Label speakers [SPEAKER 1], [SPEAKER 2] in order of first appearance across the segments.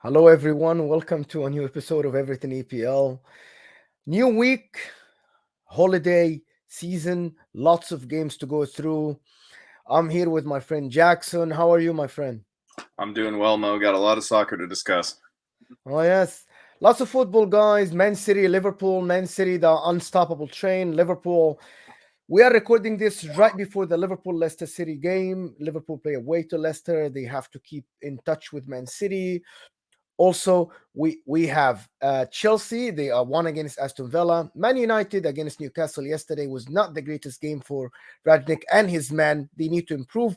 [SPEAKER 1] Hello, everyone. Welcome to a new episode of Everything EPL. New week, holiday season, lots of games to go through. I'm here with my friend Jackson. How are you, my friend?
[SPEAKER 2] I'm doing well, Mo. Got a lot of soccer to discuss.
[SPEAKER 1] Oh, yes. Lots of football, guys. Man City, Liverpool, Man City, the unstoppable train. Liverpool. We are recording this right before the Liverpool Leicester City game. Liverpool play away to Leicester. They have to keep in touch with Man City. Also, we have Chelsea. They are won against Aston Villa. Man United against Newcastle yesterday was not the greatest game for Radnick and his men. They need to improve.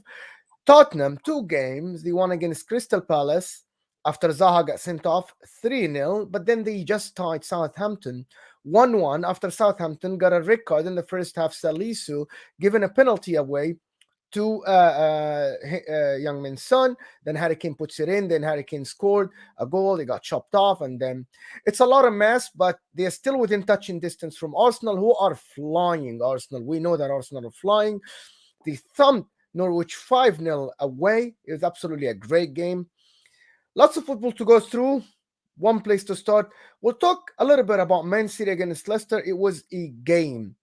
[SPEAKER 1] Tottenham, two games. They won against Crystal Palace after Zaha got sent off 3-0, but then they just tied Southampton 1-1 after Southampton got a red card in the first half. Salisu given a penalty away to Young Min's son. Then Harry Kane puts it in. Then Harry Kane scored a goal. They got chopped off, and then it's a lot of mess. But they're still within touching distance from Arsenal, who are flying. Arsenal, we know that Arsenal are flying. They thumped Norwich 5-0 away. It was absolutely a great game. Lots of football to go through. One place to start. We'll talk a little bit about Man City against Leicester. It was a game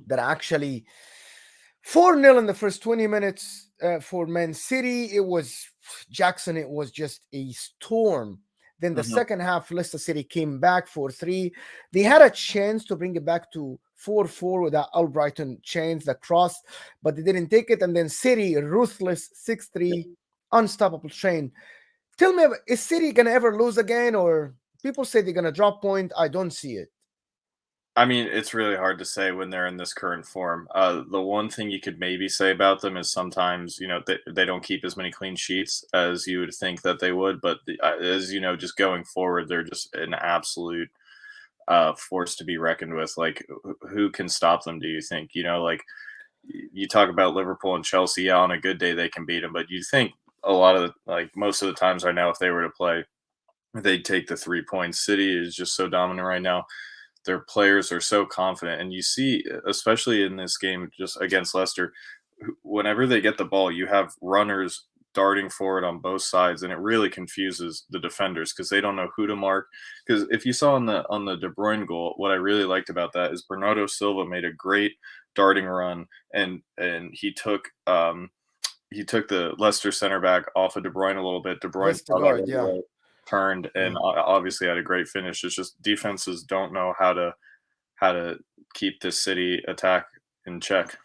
[SPEAKER 1] that actually 4-0 in the first 20 minutes for Man City. It was Jackson, it was just a storm. Then the
[SPEAKER 2] hmm
[SPEAKER 1] second half, Leicester City came back 4-3. They had a chance to bring it back to 4-4 with that Albrighton chance, the cross, but they didn't take it. And then City, ruthless 6-3, unstoppable train. Tell me, is City going to ever lose again? Or people say they're going to drop point? I don't see it.
[SPEAKER 2] I mean, it's really hard to say when they're in this current form. The one thing you could maybe say about them is sometimes, they don't keep as many clean sheets as you would think that they would. But as you know, just going forward, they're just an absolute force to be reckoned with. Like, who can stop them? Do you think? You talk about Liverpool and Chelsea. Yeah, on a good day they can beat them, but you think a lot of most of the times right now, if they were to play, they'd take the 3 points. City is just so dominant right now. Their players are so confident, and you see, especially in this game, just against Leicester, whenever they get the ball, you have runners darting forward on both sides, and it really confuses the defenders because they don't know who to mark. Because if you saw on the De Bruyne goal, what I really liked about that is Bernardo Silva made a great darting run, and he took the Leicester center back off of De Bruyne a little bit. De Bruyne saw that
[SPEAKER 1] Vestergaard,
[SPEAKER 2] right
[SPEAKER 1] yeah.
[SPEAKER 2] away, turned, and obviously had a great finish. It's just defenses don't know how to keep this City attack in check.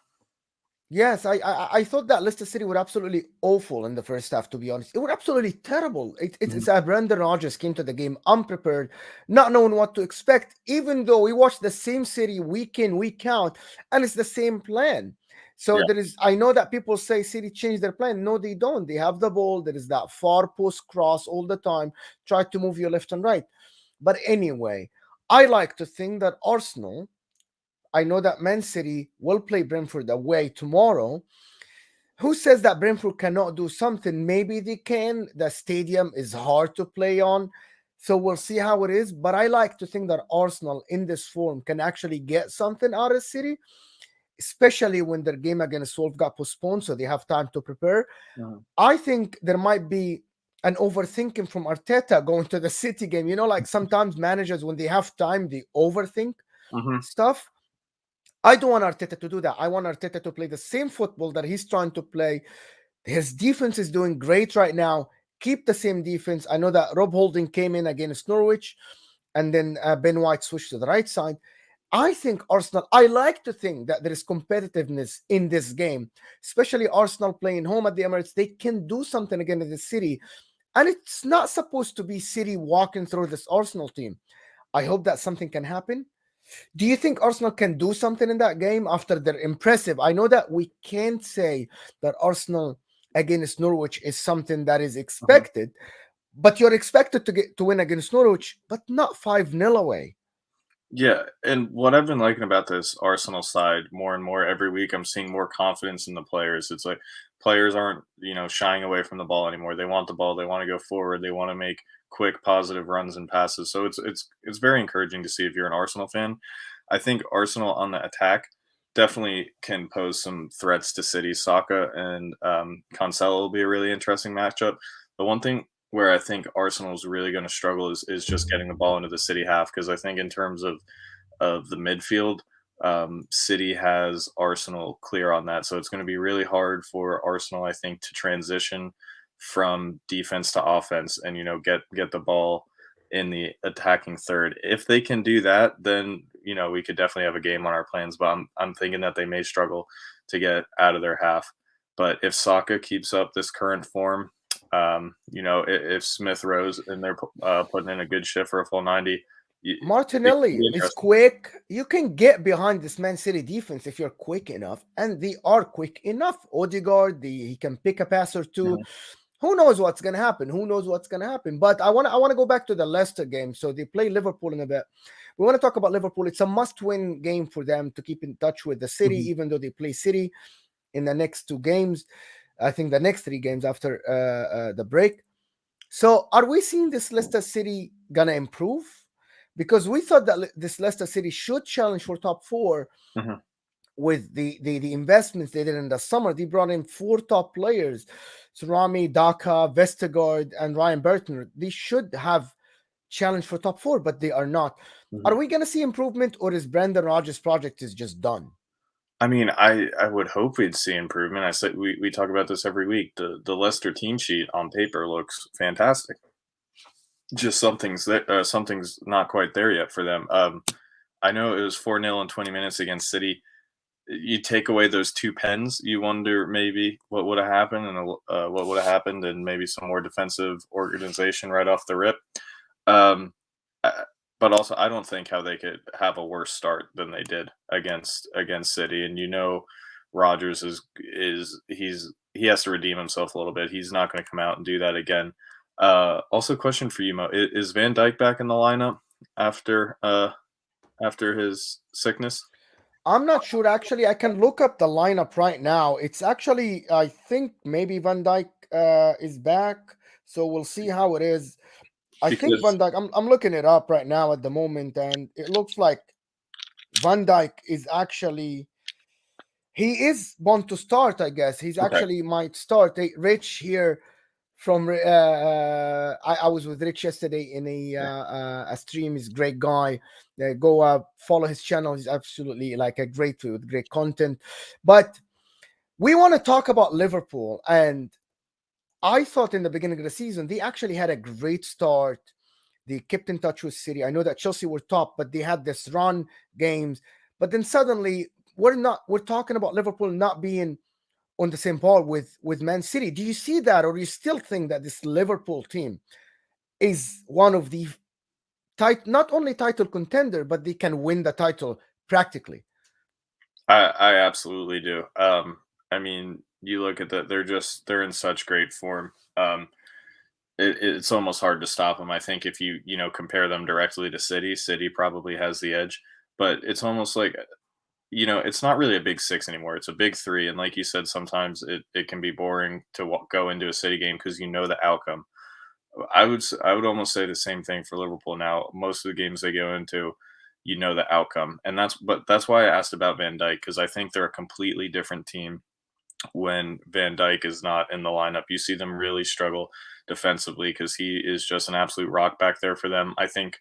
[SPEAKER 1] Yes, I thought that Leicester City were absolutely awful in the first half. To be honest, it were absolutely terrible. It's
[SPEAKER 2] Mhm.
[SPEAKER 1] Brendan Rodgers came to the game unprepared, not knowing what to expect. Even though we watch the same City week in week out, and it's the same plan. So
[SPEAKER 2] Yeah,
[SPEAKER 1] there is. I know that people say City changed their plan. No, they don't. They have the ball. There is that far post cross all the time. Try to move you left and right. But anyway, I like to think that Arsenal. I know that Man City will play Brentford away tomorrow. Who says that Brentford cannot do something? Maybe they can. The stadium is hard to play on. So we'll see how it is. But I like to think that Arsenal in this form can actually get something out of City, especially when their game against Wolves got postponed. So they have time to prepare.
[SPEAKER 2] Mhm.
[SPEAKER 1] I think there might be an overthinking from Arteta going to the City game. Like sometimes managers, when they have time, they overthink
[SPEAKER 2] Mhm.
[SPEAKER 1] stuff. I don't want Arteta to do that. I want Arteta to play the same football that he's trying to play. His defense is doing great right now. Keep the same defense. I know that Rob Holding came in against Norwich, and then Ben White switched to the right side. I think Arsenal, I like to think that there is competitiveness in this game, especially Arsenal playing home at the Emirates. They can do something against the City. And it's not supposed to be City walking through this Arsenal team. I hope that something can happen. Do you think Arsenal can do something in that game after they're impressive? I know that we can't say that Arsenal against Norwich is something that is
[SPEAKER 2] Mhm.
[SPEAKER 1] expected, but you're expected to win against Norwich, but not 5-0 away.
[SPEAKER 2] Yeah, and what I've been liking about this Arsenal side more and more every week, I'm seeing more confidence in the players. It's like players aren't, shying away from the ball anymore. They want the ball, they want to go forward, they want to make quick positive runs and passes. So it's very encouraging to see if you're an Arsenal fan. I think Arsenal on the attack definitely can pose some threats to City. Saka and Cancelo will be a really interesting matchup. The one thing where I think Arsenal's really going to struggle is just getting the ball into the City half, because I think in terms of the midfield, City has Arsenal clear on that, so it's going to be really hard for Arsenal, I think, to transition from defense to offense and get the ball in the attacking third. If they can do that, then we could definitely have a game on our plans. But I'm thinking that they may struggle to get out of their half. But if Saka keeps up this current form, if Smith Rose and they're putting in a good shift for a full 90,
[SPEAKER 1] Martinelli is quick. You can get behind this Man City defense if you're quick enough, and they are quick enough. Odegaard, he can pick a pass or two. Who knows what's going to happen? But I want to go back to the Leicester game. So they play Liverpool in a bit. We want to talk about Liverpool. It's a must-win game for them to keep in touch with the City, even though they play City in the next 2 games. I think the next 3 games after the break. So are we seeing this Leicester City going to improve? Because we thought that this Leicester City should challenge for top 4 with the investments they did in the summer. They brought in 4 top players, Surami, Daka, Vestergaard, and Ryan Burton. They should have challenged for top 4, but they are not. Are we going to see improvement, or is Brendan Rodgers' project is just done?
[SPEAKER 2] I mean, I would hope we'd see improvement. I said we talk about this every week. The Leicester team sheet on paper looks fantastic. Just something's not quite there yet for them. I know it was 4-0 in 20 minutes against City. You take away those 2 pens, you wonder maybe what would have happened and maybe some more defensive organization right off the rip. But also, I don't think how they could have a worse start than they did against City. And Rodgers he has to redeem himself a little bit. He's not going to come out and do that again. Also, question for you, Mo: is Van Dyke back in the lineup after his sickness?
[SPEAKER 1] I'm not sure. Actually, I can look up the lineup right now. It's actually, I think maybe Van Dyke is back. So we'll see how it is. I think Van Dyke, I'm looking it up right now at the moment, and it looks like Van Dyke is actually, he is born to start, I guess. He's actually might start. Rich here from, I was with Rich yesterday in a stream. He's a great guy. Go follow his channel. He's absolutely like a great with great content. But we want to talk about Liverpool, and I thought in the beginning of the season they actually had a great start. They kept in touch with City. I know that Chelsea were top, but they had this run games. But then suddenly we're talking about Liverpool not being on the same par with Man City. Do you see that, or do you still think that this Liverpool team is one of the not only title contender, but they can win the title practically?
[SPEAKER 2] I absolutely do. I mean, you look at that; they're in such great form. It's almost hard to stop them. I think if you compare them directly to City probably has the edge. But it's almost like it's not really a big 6 anymore. It's a big 3, and like you said, sometimes it can be boring to go into a City game because the outcome. I would almost say the same thing for Liverpool now. Most of the games they go into, the outcome, and that's why I asked about Van Dijk, because I think they're a completely different team when Van Dijk is not in the lineup. You see them really struggle defensively because he is just an absolute rock back there for them. I think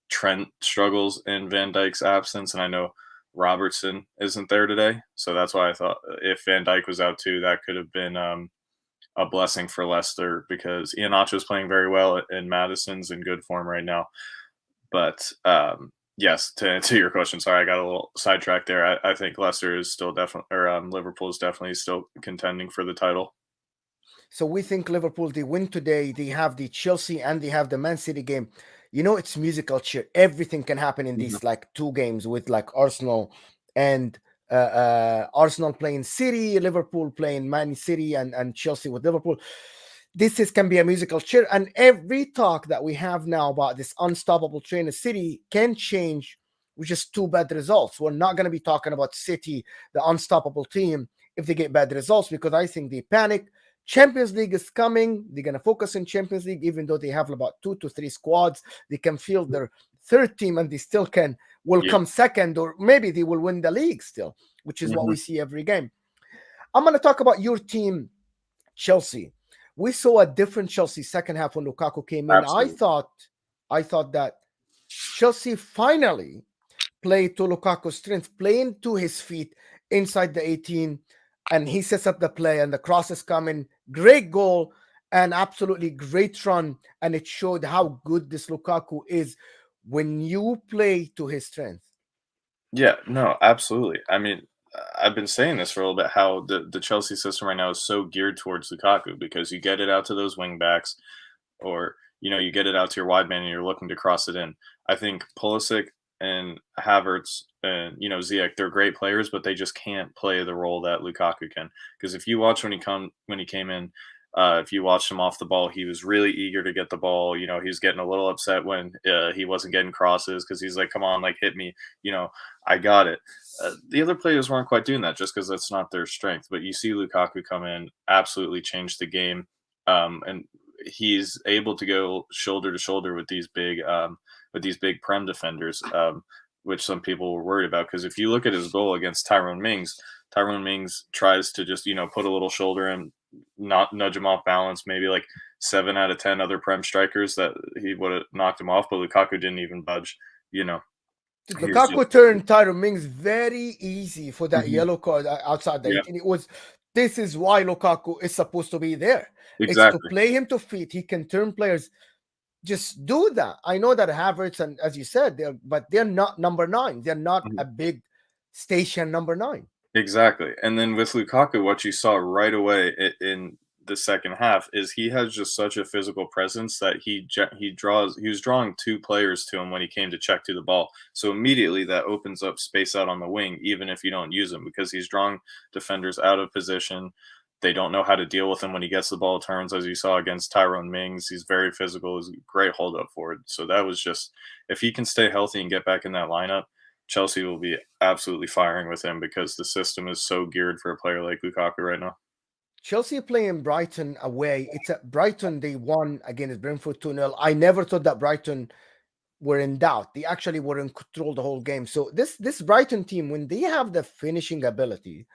[SPEAKER 2] Trent struggles in Van Dijk's absence, and I know Robertson isn't there today, so that's why I thought if Van Dijk was out too, that could have been a blessing for Leicester, because Iheanacho's playing very well and Maddison's in good form right now. But yes, to answer your question, sorry, I got a little sidetracked there. I think Leicester is still definitely, or Liverpool is definitely still contending for the title.
[SPEAKER 1] So we think Liverpool, they win today. They have the Chelsea and they have the Man City game. It's musical cheer. Everything can happen in these like 2 games with like Arsenal and Arsenal playing City, Liverpool playing Man City, and Chelsea with Liverpool. This can be a musical cheer, and every talk that we have now about this unstoppable train of City can change with just 2 bad results. We're not going to be talking about City, the unstoppable team, if they get bad results, because I think they panic. Champions League is coming. They're going to focus on Champions League, even though they have about 2 to 3 squads. They can field their 3rd team, and they still will come second, or maybe they will win the league still, which is what we see every game. I'm going to talk about your team, Chelsea. we saw a different Chelsea second half when Lukaku came in.
[SPEAKER 2] Absolutely.
[SPEAKER 1] I thought that Chelsea finally played to Lukaku's strength, playing to his feet inside the 18, and he sets up the play, and the cross is coming. Great goal, and absolutely great run, and it showed how good this Lukaku is when you play to his strength.
[SPEAKER 2] Yeah, no, absolutely. I mean, I've been saying this for a little bit how the Chelsea system right now is so geared towards Lukaku because you get it out to those wing backs, or you get it out to your wide man and you're looking to cross it in. I think Pulisic and Havertz and Ziyech, they're great players, but they just can't play the role that Lukaku can. Because if you watch when he came in, if you watched him off the ball, he was really eager to get the ball. He was getting a little upset when he wasn't getting crosses because he's like, "Come on, like hit me." I got it. The other players weren't quite doing that just because that's not their strength. But you see Lukaku come in, absolutely change the game, and he's able to go shoulder to shoulder with these big prem defenders, which some people were worried about. Because if you look at his goal against Tyrone Mings tries to just put a little shoulder in, not nudge him off balance. Maybe like 7 out of 10 other prem strikers that he would have knocked him off, but Lukaku didn't even budge.
[SPEAKER 1] Lukaku turned Tyrone Mings very easy for that
[SPEAKER 2] Mhm.
[SPEAKER 1] yellow card outside the
[SPEAKER 2] Yeah.
[SPEAKER 1] 18. This is why Lukaku is supposed to be there. It's to
[SPEAKER 2] Exactly.
[SPEAKER 1] play him to feet. He can turn players. Just do that. I know that Havertz, and as you said, they're not number 9. They're not
[SPEAKER 2] Mhm.
[SPEAKER 1] a big station number 9.
[SPEAKER 2] Exactly. And then with Lukaku, what you saw right away in the second half is he has just such a physical presence that he was drawing 2 players to him when he came to check to the ball. So immediately that opens up space out on the wing, even if you don't use him, because he's drawing defenders out of position. They don't know how to deal with him when he gets the ball turns, as you saw against Tyrone Mings. He's very physical. He's a great hold up forward. So that was just, if he can stay healthy and get back in that lineup, Chelsea will be absolutely firing with him because the system is so geared for a player like Lukaku right now.
[SPEAKER 1] Chelsea playing Brighton away. It's at Brighton. They won against Brentford 2-0. I never thought that Brighton were in doubt. They actually were in control the whole game. So this Brighton team, when they have the finishing ability,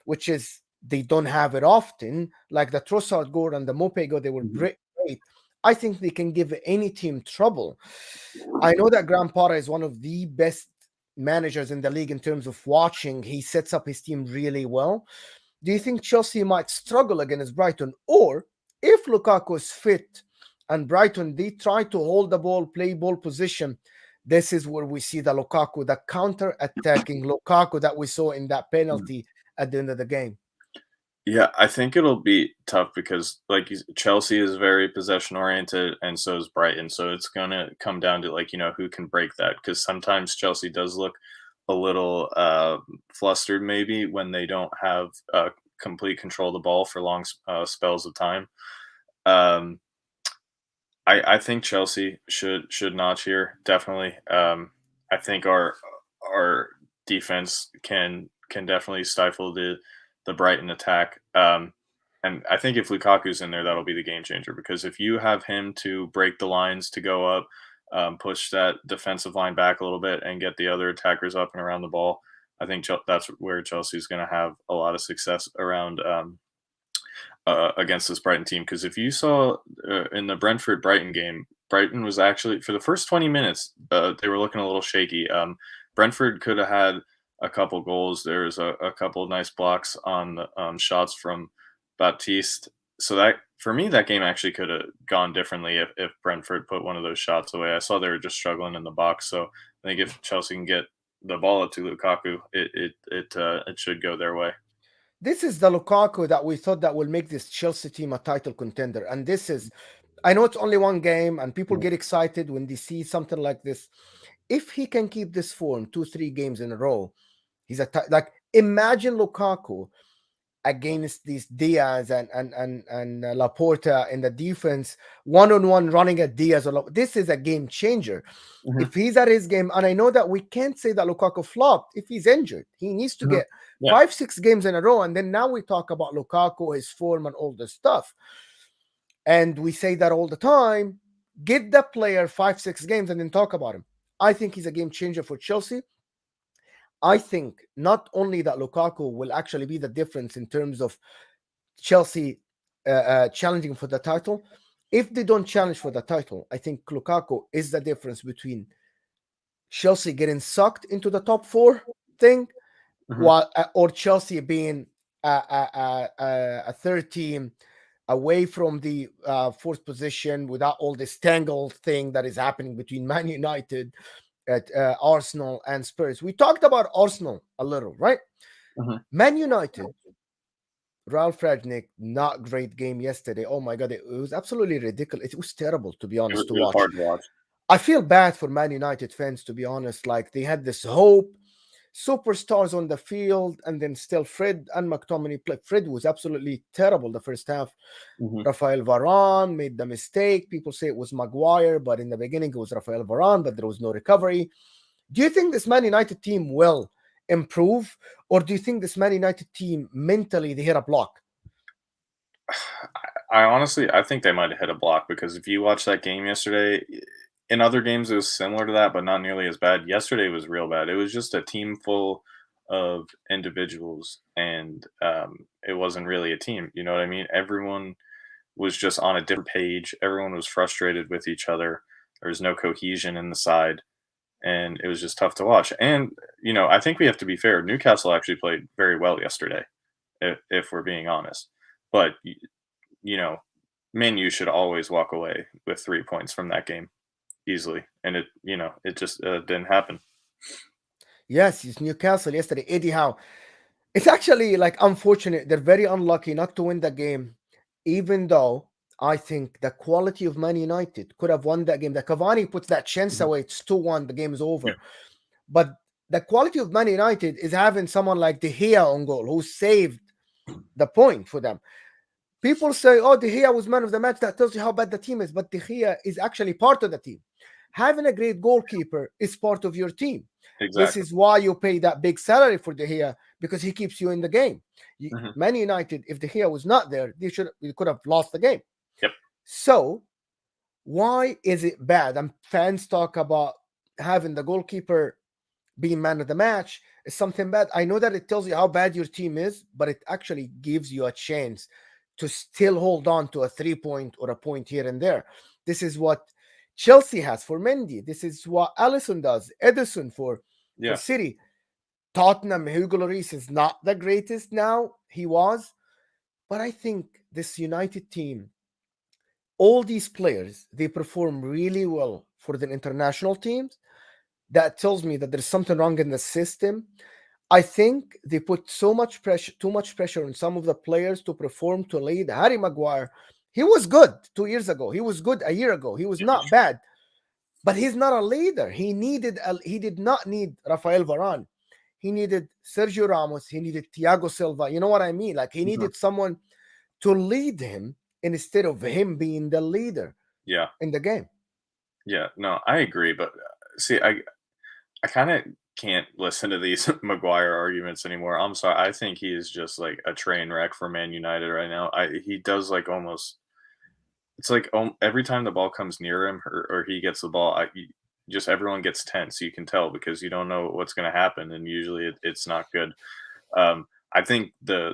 [SPEAKER 1] which is they don't have it often, like the Trossard goal and the Mope goal, they were
[SPEAKER 2] Mhm.
[SPEAKER 1] great. I think they can give any team trouble. I know that Graham Potter is one of the best managers in the league in terms of watching. He sets up his team really well. Do you think Chelsea might struggle against Brighton? Or if Lukaku is fit and Brighton, they try to hold the ball, play ball position, this is where we see the Lukaku, the counter-attacking Lukaku that we saw in that penalty at the end of the game.
[SPEAKER 2] Yeah, I think it'll be tough because Chelsea is very possession oriented and so is Brighton. So it's gonna come down to who can break that, because sometimes Chelsea does look a little flustered maybe when they don't have complete control of the ball for long spells of time. Um, I think Chelsea should notch here, definitely. I think our defense can definitely stifle the Brighton attack. And I think if Lukaku's in there, that'll be the game changer, because if you have him to break the lines to go up, push that defensive line back a little bit, and get the other attackers up and around the ball, I think that's where Chelsea's going to have a lot of success around against this Brighton team. Because if you saw in the Brentford Brighton game, Brighton was actually, for the first 20 minutes, they were looking a little shaky. Brentford could have had a couple goals. There was a couple of nice blocks on the shots from Baptiste. So that, for me, that game actually could have gone differently if Brentford put one of those shots away. I saw they were just struggling in the box. So I think if Chelsea can get the ball up to Lukaku, it should go their way.
[SPEAKER 1] This is the Lukaku that we thought that will make this Chelsea team a title contender. And this is, I know it's only one game and people get excited when they see something like this. If he can keep this form 2-3 games in a row, he's like, imagine Lukaku against these Diaz and Laporta in the defense, one-on-one running at Diaz. This is a game changer.
[SPEAKER 2] Mhm.
[SPEAKER 1] If he's at his game, and I know that we can't say that Lukaku flopped if he's injured. He needs to
[SPEAKER 2] Mhm.
[SPEAKER 1] get
[SPEAKER 2] Yeah.
[SPEAKER 1] 5-6 games in a row, and then now we talk about Lukaku, his form, and all this stuff. And we say that all the time. Get the player 5-6 games and then talk about him. I think he's a game changer for Chelsea. I think not only that Lukaku will actually be the difference in terms of Chelsea challenging for the title. If they don't challenge for the title, I think Lukaku is the difference between Chelsea getting sucked into the top four thing,
[SPEAKER 2] Mhm.
[SPEAKER 1] while or Chelsea being a third team away from the fourth position without all this tangled thing that is happening between Man United, at Arsenal, and Spurs. We talked about Arsenal a little, right?
[SPEAKER 2] Mhm.
[SPEAKER 1] Man United, Ralph Ragnick, not great game yesterday. Oh my god, it was absolutely ridiculous. It was terrible, to be honest, to
[SPEAKER 2] It was
[SPEAKER 1] watch.
[SPEAKER 2] hard to watch.
[SPEAKER 1] I feel bad for Man United fans, to be honest. Like they had this hope, superstars on the field, and then still Fred and McTominay played. Fred was absolutely terrible the first half.
[SPEAKER 2] Mhm.
[SPEAKER 1] Rafael Varane made the mistake. People say it was Maguire, but in the beginning it was Rafael Varane, but there was no recovery. Do you think this Man United team will improve, or do you think this Man United team mentally they hit a block?
[SPEAKER 2] I honestly, I think they might have hit a block because if you watch that game yesterday, in other games it was similar to that, but not nearly as bad. Yesterday was real bad. It was just a team full of individuals, and it wasn't really a team. You know what I mean? Everyone was just on a different page. Everyone was frustrated with each other. There was no cohesion in the side, and it was just tough to watch. And I think we have to be fair. Newcastle actually played very well yesterday, if we're being honest. But you know, Man U should always walk away with 3 points from that game easily, and it just didn't happen.
[SPEAKER 1] Yes, it's Newcastle yesterday. Eddie Howe. It's actually like unfortunate. They're very unlucky not to win the game, even though I think the quality of Man United could have won that game. The Cavani puts that chance
[SPEAKER 2] Mhm.
[SPEAKER 1] away. It's 2-1. The game is
[SPEAKER 2] Yeah,
[SPEAKER 1] over. But the quality of Man United is having someone like De Gea on goal who saved the point for them. People say, oh, De Gea was man of the match. That tells you how bad the team is. But De Gea is actually part of the team. Having a great goalkeeper is part of your team. This
[SPEAKER 2] exactly.
[SPEAKER 1] is why you pay that big salary for De Gea, because he keeps you in the game.
[SPEAKER 2] Hmm.
[SPEAKER 1] Man United, if De Gea was not there, they could have lost the game.
[SPEAKER 2] Yep.
[SPEAKER 1] So why is it bad? And fans talk about having the goalkeeper being man of the match is something bad. I know that it tells you how bad your team is, but it actually gives you a chance to still hold on to a 3 point or a point here and there. This is what Chelsea has for Mendy. This is what Allison does. Edison for
[SPEAKER 2] Yeah.
[SPEAKER 1] City. Tottenham, Hugo Lloris is not the greatest now. He was. But I think this United team, all these players, they perform really well for the international teams. That tells me that there's something wrong in the system. I think they put so much pressure, too much pressure on some of the players to perform, to lead. Harry Maguire, he was good 2 years ago. He was good a year ago. He was
[SPEAKER 2] Yeah,
[SPEAKER 1] not bad, but he's not a leader. He did not need Rafael Varane. He needed Sergio Ramos. He needed Thiago Silva. You know what I mean? Like he
[SPEAKER 2] mhm,
[SPEAKER 1] needed someone to lead him instead of him being the leader
[SPEAKER 2] yeah,
[SPEAKER 1] in the game.
[SPEAKER 2] yeah. No, I agree, but see, I kind of can't listen to these Maguire arguments anymore. I'm sorry. I think he is just like a train wreck for Man United right now. He does like almost. It's like every time the ball comes near him or he gets the ball, just everyone gets tense. You can tell because you don't know what's going to happen, and usually it's not good. I think the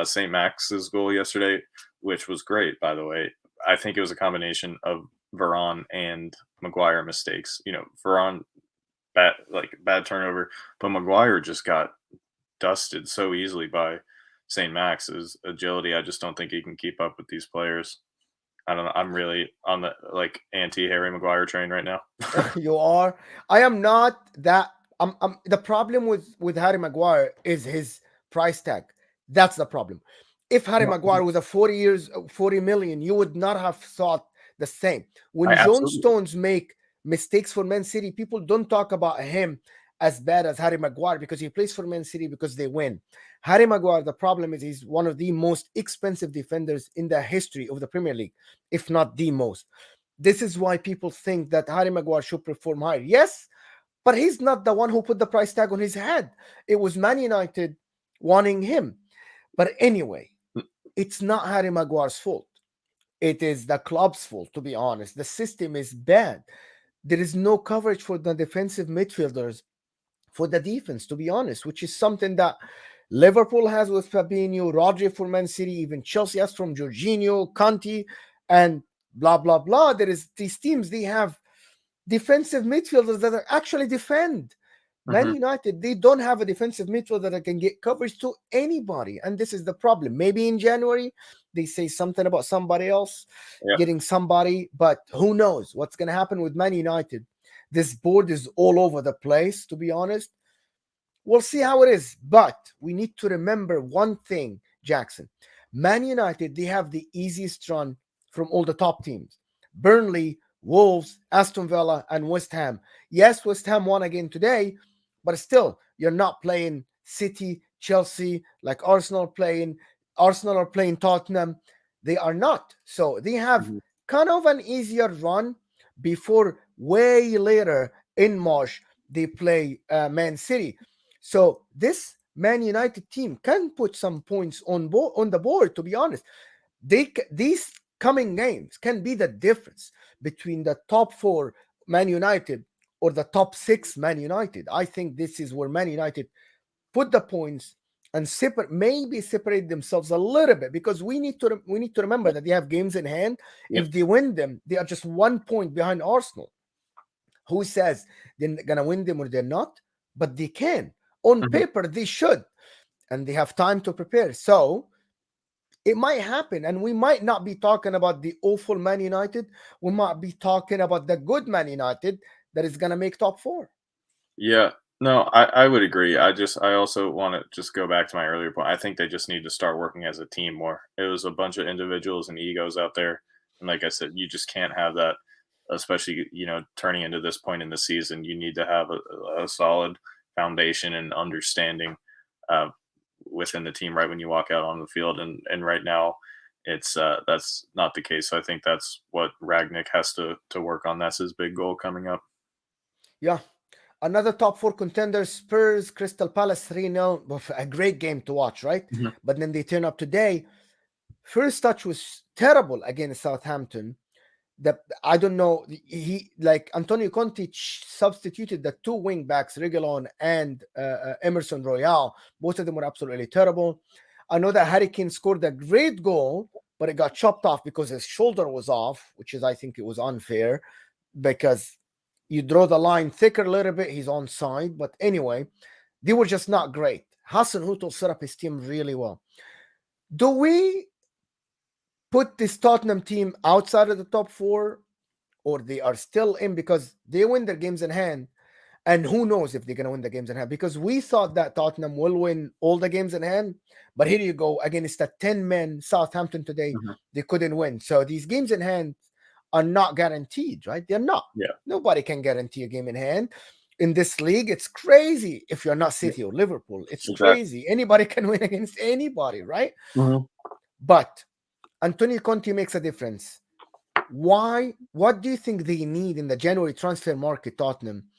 [SPEAKER 2] St. Max's goal yesterday, which was great, by the way. I think it was a combination of Varane and Maguire mistakes. Varane bad turnover, but Maguire just got dusted so easily by St. Max's agility. I just don't think he can keep up with these players. I don't know. I'm really on the anti Harry Maguire train right now.
[SPEAKER 1] You are. I am not that. The problem with Harry Maguire is his price tag. That's the problem. If Harry
[SPEAKER 2] No,
[SPEAKER 1] Maguire was a 40 million, you would not have thought the same.
[SPEAKER 2] I
[SPEAKER 1] When John
[SPEAKER 2] absolutely.
[SPEAKER 1] Stones make mistakes for Man City, people don't talk about him as bad as Harry Maguire because he plays for Man City because they win. Harry Maguire, the problem is he's one of the most expensive defenders in the history of the Premier League, if not the most. This is why people think that Harry Maguire should perform higher. Yes, but he's not the one who put the price tag on his head. It was Man United wanting him. But anyway, it's not Harry Maguire's fault. It is the club's fault, to be honest. The system is bad. There is no coverage for the defensive midfielders for the defense, to be honest, which is something that Liverpool has with Fabinho, Rodri for Man City, even Chelsea has from Jorginho, Conte, and blah blah blah. There is these teams, they have defensive midfielders that are actually defend. Man
[SPEAKER 2] Hmm.
[SPEAKER 1] United, they don't have a defensive midfielder that can get coverage to anybody. And this is the problem. Maybe in January, they say something about somebody else
[SPEAKER 2] Yeah.
[SPEAKER 1] getting somebody, but who knows what's going to happen with Man United. This board is all over the place, to be honest. We'll see how it is. But we need to remember one thing, Jackson. Man United, they have the easiest run from all the top teams. Burnley, Wolves, Aston Villa, and West Ham. Yes, West Ham won again today, but still, you're not playing City, Chelsea, like Arsenal are playing Tottenham. They are not. So they have
[SPEAKER 2] Hmm.
[SPEAKER 1] kind of an easier run before way later in March they play Man City. So this Man United team can put some points on the board. To be honest, these coming games can be the difference between the top four Man United or the top six Man United. I think this is where Man United put the points and maybe separate themselves a little bit, because we need to remember that they have games in hand.
[SPEAKER 2] Yep.
[SPEAKER 1] If they win them, they are just 1 point behind Arsenal. Who says they're gonna win them or they're not? But they can. On
[SPEAKER 2] Hmm.
[SPEAKER 1] paper, they should, and they have time to prepare. So it might happen, and we might not be talking about the awful Man United. We might be talking about the good Man United that is gonna make top four.
[SPEAKER 2] Yeah. No, I would agree. I also want to just go back to my earlier point. I think they just need to start working as a team more. It was a bunch of individuals and egos out there. And like I said, you just can't have that, especially, turning into this point in the season. You need to have a solid foundation and understanding uh, within the team right when you walk out on the field. And right now, that's not the case. So I think that's what Ragnick has to work on. That's his big goal coming up.
[SPEAKER 1] Yeah. Another top four contender, Spurs, Crystal Palace 3-0. A great game to watch, right?
[SPEAKER 2] Mhm.
[SPEAKER 1] But then they turn up today. First touch was terrible against Southampton. That I don't know. He like Antonio Conte substituted the two wing backs, Reguilon and Emerson Royale. Both of them were absolutely terrible. I know that Harry Kane scored a great goal, but it got chopped off because his shoulder was off, which is, I think, it was unfair, because you draw the line thicker a little bit, he's onside. But anyway, they were just not great. Hassan Hutel set up his team really well. Do we put this Tottenham team outside of the top four, or they are still in because they win their games in hand? And who knows if they're going to win the games in hand? Because we thought that Tottenham will win all the games in hand. But here you go. Against a 10-man Southampton today,
[SPEAKER 2] Mhm.
[SPEAKER 1] they couldn't win. So these games in hand are not guaranteed, right? They're not.
[SPEAKER 2] Yeah.
[SPEAKER 1] Nobody can guarantee a game in hand. In this league, it's crazy if you're not
[SPEAKER 2] Yeah.
[SPEAKER 1] City or Liverpool. It's
[SPEAKER 2] Exactly.
[SPEAKER 1] crazy. Anybody can win against anybody, right?
[SPEAKER 2] Mhm.
[SPEAKER 1] But Antonio Conte makes a difference. Why? What do you think they need in the January transfer market, Tottenham,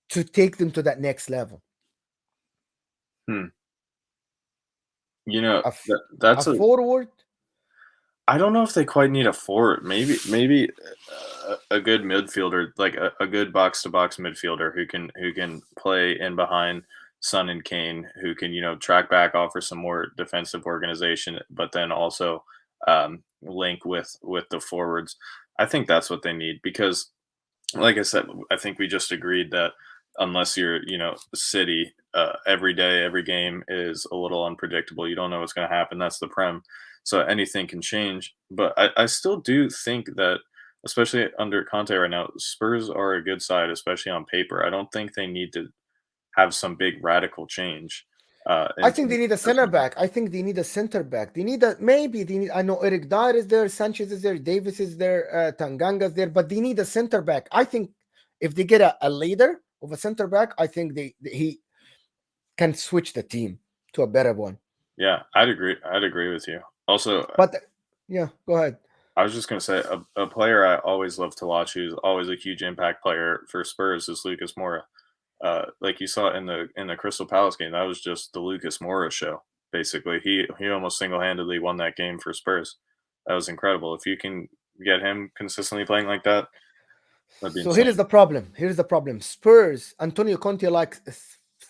[SPEAKER 1] to take them to that next level?
[SPEAKER 2] Hmm. You know,
[SPEAKER 1] A, f- a
[SPEAKER 2] that's a
[SPEAKER 1] forward?
[SPEAKER 2] I don't know if they quite need a forward. Maybe a good midfielder, like a good box to box midfielder who can play in behind Son and Kane, who can track back, offer some more defensive organization, but then also link with the forwards. I think that's what they need because, like I said, I think we just agreed that unless you're City, every day, every game is a little unpredictable. You don't know what's going to happen. That's the prem. So anything can change. But I still do think that, especially under Conte right now, Spurs are a good side, especially on paper. I don't think they need to have some big radical change.
[SPEAKER 1] I
[SPEAKER 2] In
[SPEAKER 1] think they need a center
[SPEAKER 2] personnel.
[SPEAKER 1] back. I think they need a center back. They need a maybe they need. I know Eric Dyer is there, Sanchez is there, Davis is there, Tanganga's there, but they need a center back. I think if they get a leader of a center back, I think he can switch the team to a better one.
[SPEAKER 2] Yeah, I'd agree. I'd agree with you. Also,
[SPEAKER 1] But yeah, go ahead.
[SPEAKER 2] I was just going to say a player I always love to watch who's always a huge impact player for Spurs is Lucas Moura. Like you saw in the Crystal Palace game, that was just the Lucas Moura show. Basically, he almost single handedly won that game for Spurs. That was incredible. If you can get him consistently playing like that, that'd be
[SPEAKER 1] So here
[SPEAKER 2] insane.
[SPEAKER 1] is the problem. Here's the problem. Spurs, Antonio Conte likes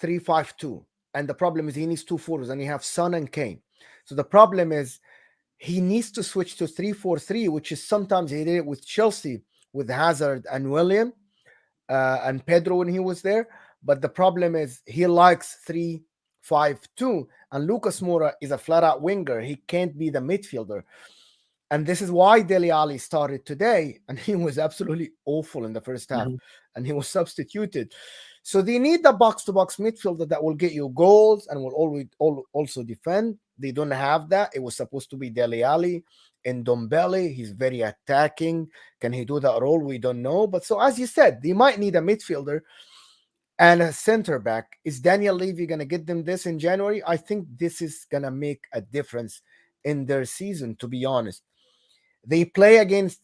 [SPEAKER 1] 3-5-2. And the problem is he needs two forwards, and you have Son and Kane. So the problem is he needs to switch to 3-4-3, which is sometimes he did it with Chelsea with Hazard and William and Pedro when he was there. But the problem is he likes 3-5-2, and Lucas Moura is a flat out winger. He can't be the midfielder. And this is why Dele Alli started today, and he was absolutely awful in the first half, and he was substituted. So they need the box-to-box midfielder that will get you goals and will always also defend. They don't have that. It was supposed to be Dele Alli and Ndombele. He's very attacking. Can he do that role? We don't know. But so as you said, they might need a midfielder and a center back. Is Daniel Levy going to get them this in January? I think this is going to make a difference in their season, to be honest. They play against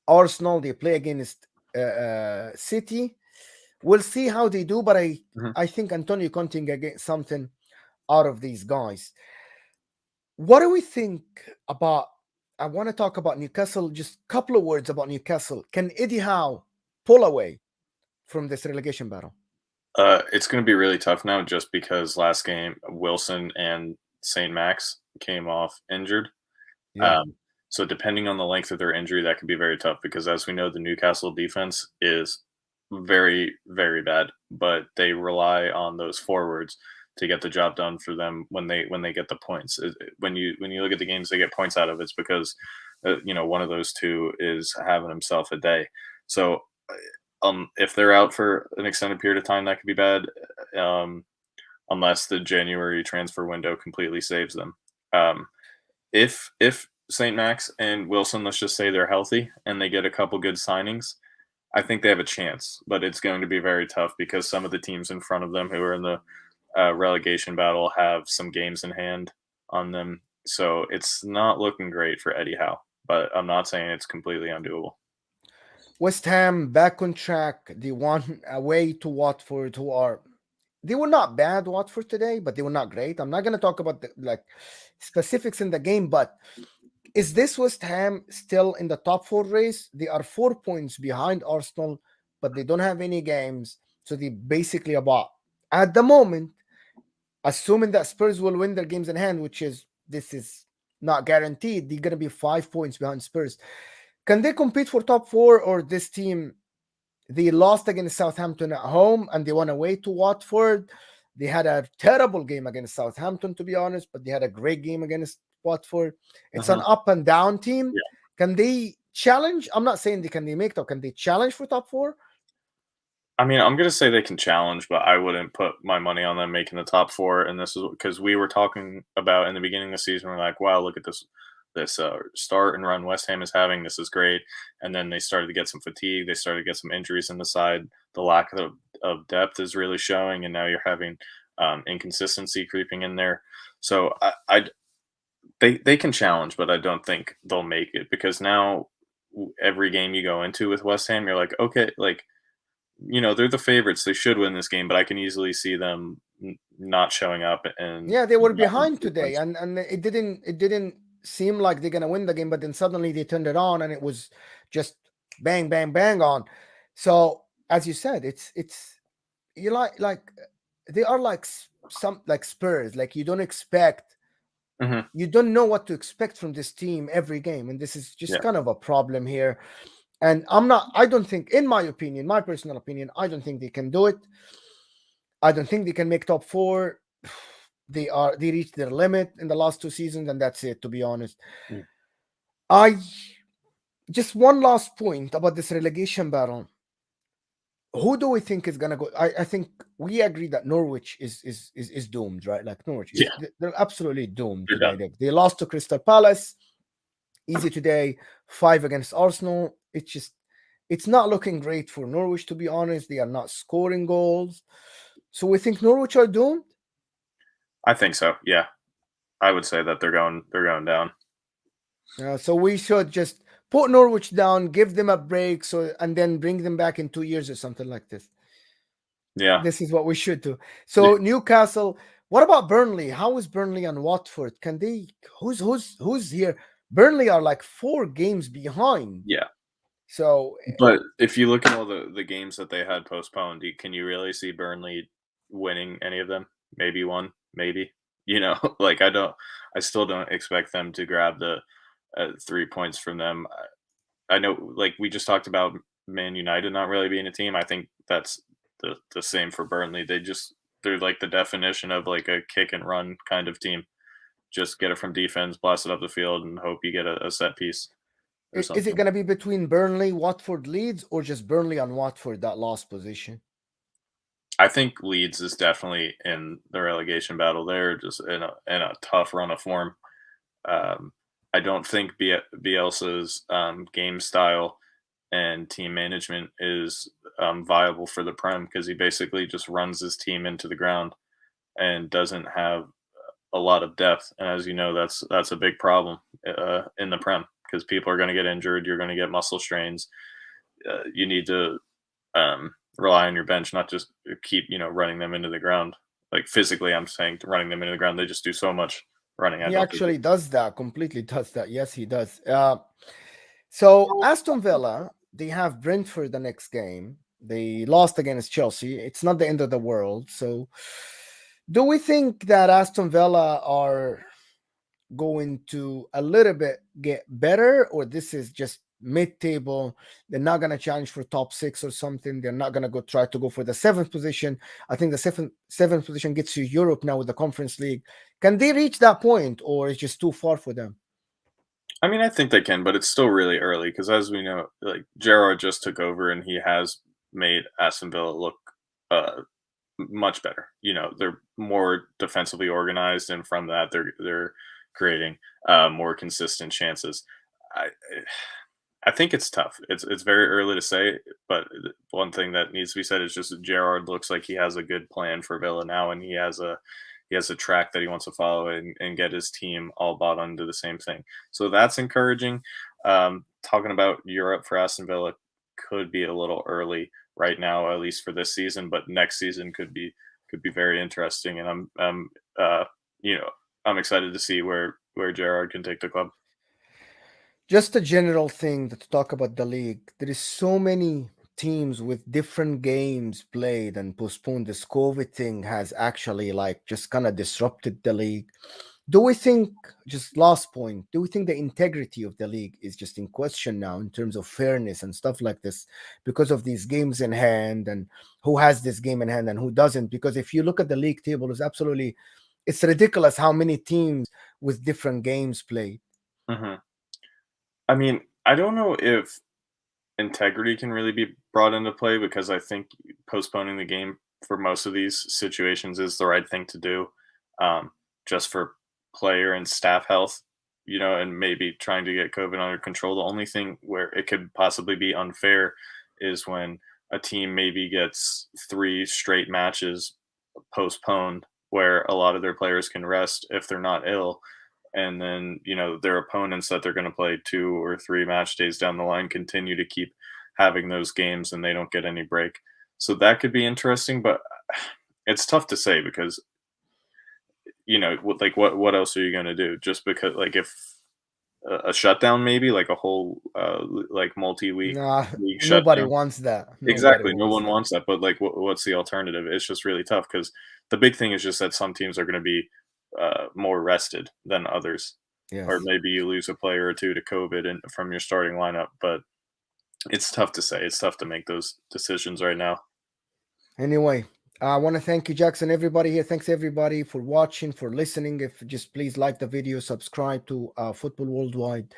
[SPEAKER 1] Arsenal. They play against City. We'll see how they do, but I think Antonio Conte can get something out of these guys. What do we think about? I want to talk about Newcastle. Just a couple of words about Newcastle. Can Eddie Howe pull away from this relegation battle?
[SPEAKER 2] It's going to be really tough now, just because last game Wilson and St. Max came off injured.
[SPEAKER 1] Yeah.
[SPEAKER 2] So depending on the length of their injury, that could be very tough, because as we know, the Newcastle defense is very, very bad, but they rely on those forwards to get the job done for them when they get the points. When you look at the games they get points out of, it's because one of those two is having himself a day. So if they're out for an extended period of time, that could be bad, unless the January transfer window completely saves them. If St. Max and Wilson, let's just say they're healthy and they get a couple good signings, I think they have a chance, but it's going to be very tough because some of the teams in front of them who are in the relegation battle have some games in hand on them. So it's not looking great for Eddie Howe, but I'm not saying it's completely undoable.
[SPEAKER 1] West Ham back on track. They won away to Watford, they were not bad, Watford, today, but they were not great. I'm not going to talk about the specifics in the game, but is this West Ham still in the top 4 race? They are 4 points behind Arsenal, but they don't have any games. So they basically at the moment, assuming that Spurs will win their games in hand, this is not guaranteed, they're going to be 5 points behind Spurs. Can they compete for top 4, or this team, they lost against Southampton at home and they went away to Watford? They had a terrible game against Southampton, to be honest, but they had a great game against Watford. It's an up and down team.
[SPEAKER 2] Yeah.
[SPEAKER 1] Can they challenge? I'm not saying can they make top. Can they challenge for top 4?
[SPEAKER 2] I mean, I'm going to say they can challenge, but I wouldn't put my money on them making the top 4. And this is because we were talking about in the beginning of the season, we're like, wow, look at this start and run West Ham is having. This is great. And then they started to get some fatigue. They started to get some injuries in the side. The lack of depth is really showing. And now you're having inconsistency creeping in there. So they can challenge, but I don't think they'll make it, because now every game you go into with West Ham, you're like, okay, they're the favorites. They should win this game, but I can easily see them not showing up. And
[SPEAKER 1] yeah, they were behind today, and it didn't seem like they're gonna win the game, but then suddenly they turned it on, and it was just bang, bang, bang on. So as you said, it's you like they are like some Spurs. Like you don't expect, you don't know what to expect from this team every game, and this is just kind of a problem here. And I don't think, in my opinion, my personal opinion, I don't think they can do it. I don't think they can make top 4. They reached their limit in the last 2 seasons, and that's it, to be honest. Just one last point about this relegation battle. Who do we think is gonna go? I think we agree that Norwich is doomed, right? Like Norwich, they're absolutely doomed today. They lost to Crystal Palace easy today, 5 against Arsenal. It's not looking great for Norwich, to be honest. They are not scoring goals. So we think Norwich are doomed?
[SPEAKER 2] I think so, yeah. I would say that they're going down.
[SPEAKER 1] So we should just put Norwich down, give them a break, and then bring them back in 2 years or something like this.
[SPEAKER 2] Yeah.
[SPEAKER 1] This is what we should do. So Newcastle, what about Burnley? How is Burnley and Watford? Can they who's here? Burnley are like 4 games behind.
[SPEAKER 2] Yeah.
[SPEAKER 1] So,
[SPEAKER 2] but if you look at all the games that they had postponed, can you really see Burnley winning any of them? maybe one, maybe. Like I still don't expect them to grab the 3 points from them. I know, like we just talked about Man United not really being a team. I think that's the same for Burnley. They're like the definition of like a kick and run kind of team. Just get it from defense, blast it up the field, and hope you get a set piece or
[SPEAKER 1] Is it
[SPEAKER 2] something.
[SPEAKER 1] going to be between Burnley, Watford, Leeds, or just Burnley and Watford that last position?
[SPEAKER 2] I think Leeds is definitely in the relegation battle. They're just in a tough run of form. Um, I don't think Bielsa's game style and team management is viable for the Prem because he basically just runs his team into the ground and doesn't have a lot of depth. And as you know, that's a big problem in the Prem because people are going to get injured. You're going to get muscle strains. You need to rely on your bench, not just keep running them into the ground. Like physically, I'm saying running them into the ground. They just do so much running. I
[SPEAKER 1] He
[SPEAKER 2] don't think.
[SPEAKER 1] actually does that, completely does that. Yes, he does. So Aston Villa, they have Brentford the next game. They lost against Chelsea. It's not the end of the world. So, do we think that Aston Villa are going to a little bit get better, or this is just mid-table? They're not going to challenge for top six or something. They're not going to go try to go for the seventh position. I think the seventh position gets you Europe now with the Conference League. Can they reach that point, or is just too far for them?
[SPEAKER 2] I mean, I think they can, but it's still really early because, as we know, like Gerrard just took over and he has made Aston Villa look uh, much better. They're more defensively organized, and from that, they're creating more consistent chances. I I think it's tough. It's very early to say, but one thing that needs to be said is just that Gerrard looks like he has a good plan for Villa now, and he has a track that he wants to follow and get his team all bought onto the same thing. So that's encouraging. Talking about Europe for Aston Villa could be a little early right now, at least for this season, but next season could be very interesting, and uh, you know I'm excited to see where Gerrard can take the club.
[SPEAKER 1] Just a general thing to talk about the league. There is so many teams with different games played and postponed. This COVID thing has actually like just kind of disrupted the league. Do we think, just last point, do we think the integrity of the league is just in question now in terms of fairness and stuff like this because of these games in hand and who has this game in hand and who doesn't? Because if you look at the league table, it's ridiculous how many teams with different games played.
[SPEAKER 2] Hmm. I mean, I don't know if integrity can really be brought into play because I think postponing the game for most of these situations is the right thing to do, um, just for player and staff health, and maybe trying to get COVID under control. The only thing where it could possibly be unfair is when a team maybe gets 3 straight matches postponed where a lot of their players can rest if they're not ill, and then their opponents that they're going to play 2 or 3 match days down the line continue to keep having those games and they don't get any break. So that could be interesting, but it's tough to say because like what else are you going to do? Just because, like, if a shutdown, maybe like a whole like multi-week
[SPEAKER 1] Nah,
[SPEAKER 2] league
[SPEAKER 1] nobody
[SPEAKER 2] shutdown.
[SPEAKER 1] wants that. Nobody
[SPEAKER 2] Exactly, no
[SPEAKER 1] wants
[SPEAKER 2] one
[SPEAKER 1] that.
[SPEAKER 2] wants that, but, like, what's the alternative? It's just really tough because the big thing is just that some teams are gonna be, more rested than others, or
[SPEAKER 1] Yes.
[SPEAKER 2] maybe you lose a player or 2 to COVID and from your starting lineup, but it's tough to say, it's tough to make those decisions right now.
[SPEAKER 1] Anyway, I want to thank you, Jackson. Everybody here, thanks everybody for watching, for listening. If just please like the video, subscribe to Football Worldwide,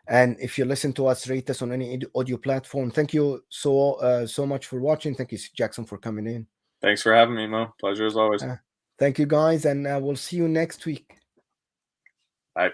[SPEAKER 1] and if you listen to us, rate us on any audio platform. Thank you so much for watching. Thank you, Jackson, for coming in.
[SPEAKER 2] Thanks for having me, Mo. Pleasure as always.
[SPEAKER 1] Uh, Thank you, guys, and we'll see you next week.
[SPEAKER 2] Bye.